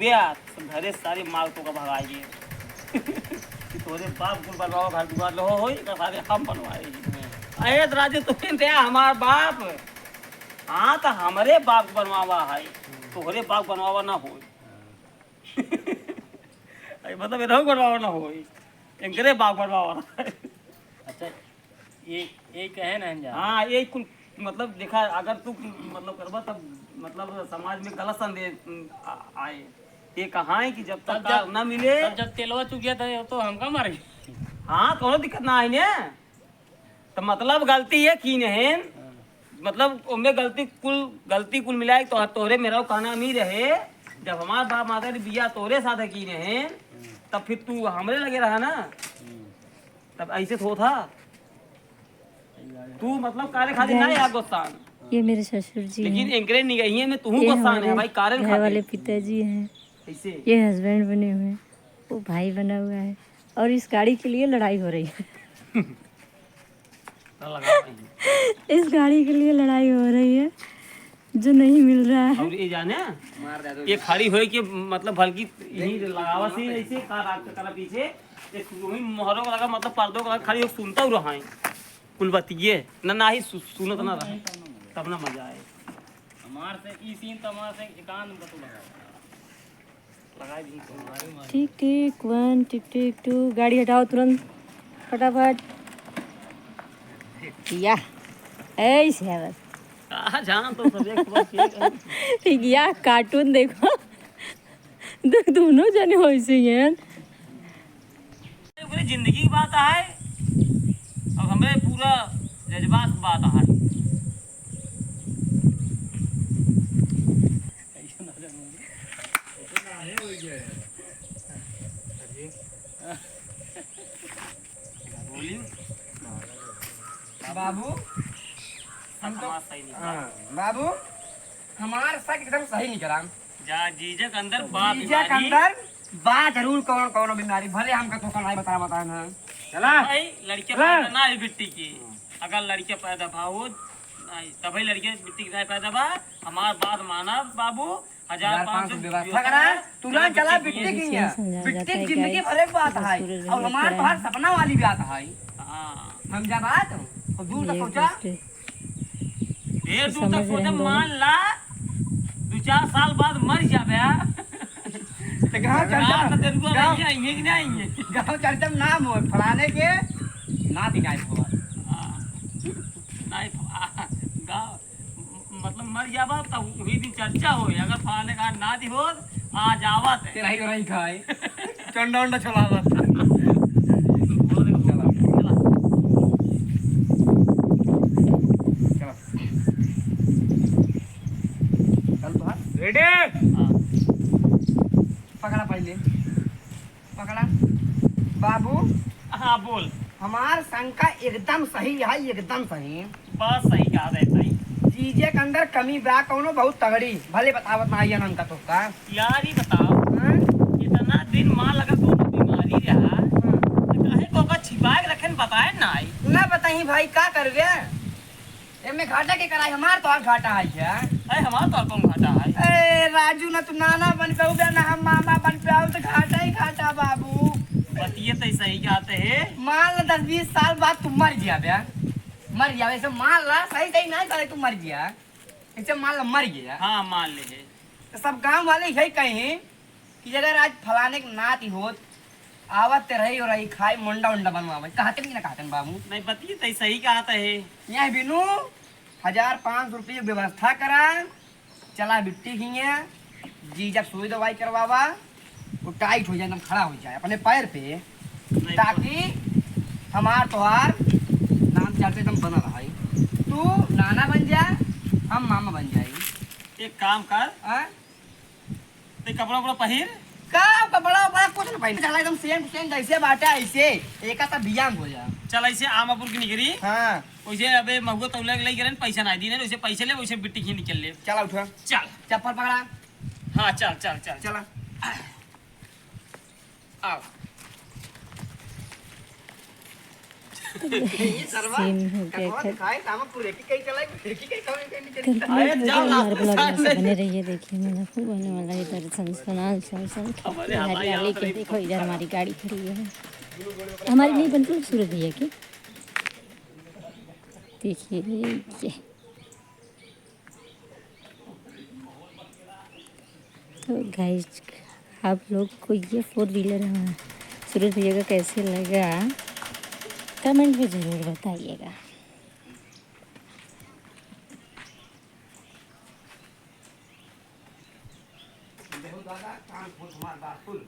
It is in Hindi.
डूबे घरे सारी माल तो का भगाइए तोरे बाप को बनवाओ घर दुकान लो हो सारे हम बनवाए अरे राजे तुम थे हमार बाप। हाँ तो हमारे बाप बनवावा है तोहरे बाप बनवावा ना हो मतलब इधर बनवावा ना हो इनके बाप बनवावा। अच्छा ये कहे ना हाँ ये कुल मतलब देखा अगर तू मतलब करबा तब मतलब समाज में गलत संदेश आए। ये कहाँ है कि जब तक ना मिले तब जब तेलवा चुक गया था तो हम कहाँ मारे। हाँ कोनो दिक्कत ना आई ने तो मतलब गलती है की नहीं मतलब उनमें गलती कुल मिलाई तो तोरे मेरा कहना नहीं रहे जब हमारे बाप माता ने बिया तोरे साथ की नहीं तब फिर तू हमरे लगे रहा ना तब ऐसे तो था तू मतलब कारे खाली ना यार गोस्तान। ये मेरे ससुर जी लेकिन हैं। एंकरे नहीं गई है मैं तू ये गोस्तान है हमारे भाई कारण घर वाले पिताजी हैं। ऐसे ये हस्बैंड बने हुए हैं। वो भाई बना हुआ है और इस गाड़ी के लिए लड़ाई हो रही है इस गाड़ी के लिए लड़ाई हो रही है जो नहीं मिल रहा है। और ये जाने ये खड़ी होए कि मतलब बल्कि यही लगावा से ऐसे कार आगे करा पीछे एक वही मोहरों का लगा मतलब पर्दों का खड़ी हो सुनता रहा है कुल बतिए ना ही सुनत ना रहा तब ना मजा आए हमार से ई सीन तमार से एकांत बतू लगाए भी टिक टिक 1 टिक टिक 2 गाड़ी हटाओ तुरंत फटाफट या ऐसे है बस कहाँ जान तो सब एक बात या कार्टून देखो दोनों जने हो ऐसे ही हैं। पूरी जिंदगी की बात है अब हमें पूरा जज्बात की बात है बाबू हम तो सही नहीं हाँ बाबू हमार शक एकदम सही निकला। जा जीजक अंदर बात जीजा के अंदर बा जरूर कौन कौन बीमारी भले हमका तो कल बता ना चला भाई लड़के पैदा ना है बिट्टी की अगर लड़के पैदा भावो नहीं तभी लड़के बिट्टी की पैदा बा हमार बात माना बाबू 1500 व्यवस्था करा तुरंत चला बिट्टी की है बिट्टी की जिंदगी भर एक बात है और हमार बाहर सपना वाली बात है। हाँ हम जा बात और दूर तक सोचा ढेर दूर तक सोचा मान ला 2-4 साल बाद मर जाबे तो गाँव चर्चा नहीं आएंगे कि नहीं आएंगे गाँव चर्चा नाम हो फलाने के ना दिखाई हो नहीं गाँव मतलब मर जावा तब वही दिन चर्चा हो अगर फलाने का ना दी हो आ जावत तेरा ही नहीं खाए चंडा उंडा चलावत रेडी पकड़ा पहले पकड़ा बाबू हाँ बोल हमार शंका एकदम सही है एकदम सही बस सही कहा रहता है चीजे के अंदर कमी बा कौनो बहुत तगड़ी भले बतावत ना आइए नंका तो का यार ही बताओ इतना दिन माँ लगा दोनों बीमारी रहा तो काहे को का छिपा के रखे बताए ना आई ना बताई भाई का करबे एमे घाटा के कराई हमार तो घाटा है क्या अरे हमारा तो कौन घाटा है ए राजू ना तू नाना बन पे उबे ना हम मामा बन पे आओ तो घाटा ही घाटा बाबू बतिए तो सही कहते हैं मान ला 10-20 साल बाद तुम मर गया बे मर गया वैसे मान ला सही सही नहीं करे तू मर गया ऐसे मान ला मर गया हाँ मान ले है तो सब गांव वाले यही कहें कि अगर आज फलाने के नाती होत आवत ते रही और रही खाई मुंडा उंडा बनवावे कहते नहीं ना कहते बाबू नहीं बतिए तो सही कहते है यहाँ बिनू 1500 रुपये व्यवस्था करा चला बिट्टी खींचे जीजा सुई दवाई करवावा वो टाइट हो जाए एकदम खड़ा हो जाए अपने पैर पे ताकि हमार तोहार नाम चलते एकदम बना रहा तू नाना बन जा हम मामा बन जाए एक काम कर हाँ? ते कपड़ा उपड़ा पहिर का कपड़ा बड़ा कुछ नहीं पहले चला एकदम सेम सेम जैसे बाटा ऐसे एक का बियांग हो जा चल ऐसे आमापुर की निकली हाँ वैसे अबे महुआ तौला के लगे पैसा नहीं दी वैसे पैसे ले वैसे बिट्टी खी निकल ले चला उठा चल चप्पल पकड़ा हाँ चल चल चल चला आओ ये सरवा सीन हो गया कौन खत्म। खाए काम पूरे की कहीं चला पूरे की कहीं कहीं नहीं कंप्लीट चलता हो अरे गया जाओ ना, हमारे ब्लॉग में से साथ बने रहिए। देखिए मेरा खूब होने वाला है दर्शन स्नान संसन हमारे हवाई हरियाली यात्रा के। ही देखो इधर हमारी गाड़ी खड़ी है, हमारी नहीं बनती सूरज भैया की। देखिए ये तो गाइस आप लोग को ये 4 व्हीलर सूरज भैया का कैसे लगा कमेंट में ज़रूर बताइएगा। देखो दादा कान खोल हमार बात सुन